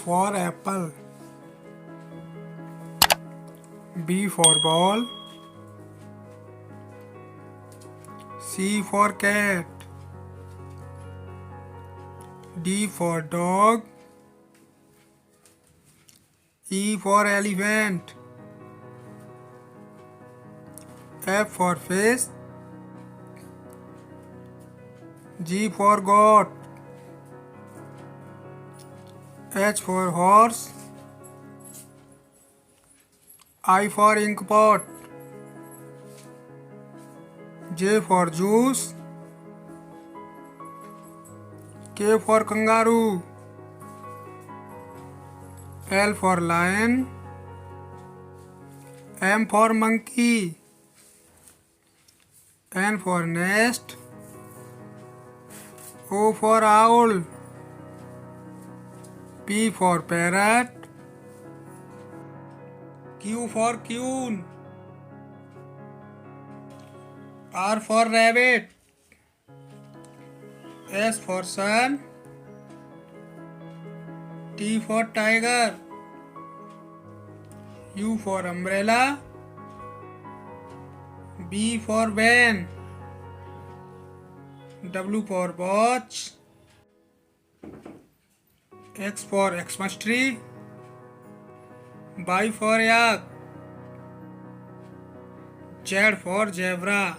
for apple. B for ball. C for cat. D for dog. E for elephant. F for fish. G for goat. H for horse. I for ink pot. J for juice. K for kangaroo. L for lion. M for monkey. N for nest. O for owl. P for parrot. Q for queen. R for rabbit. S for sun. T for tiger. U for umbrella. B for van. W for watch. X for Xmas tree. Y for yak. Z for zebra.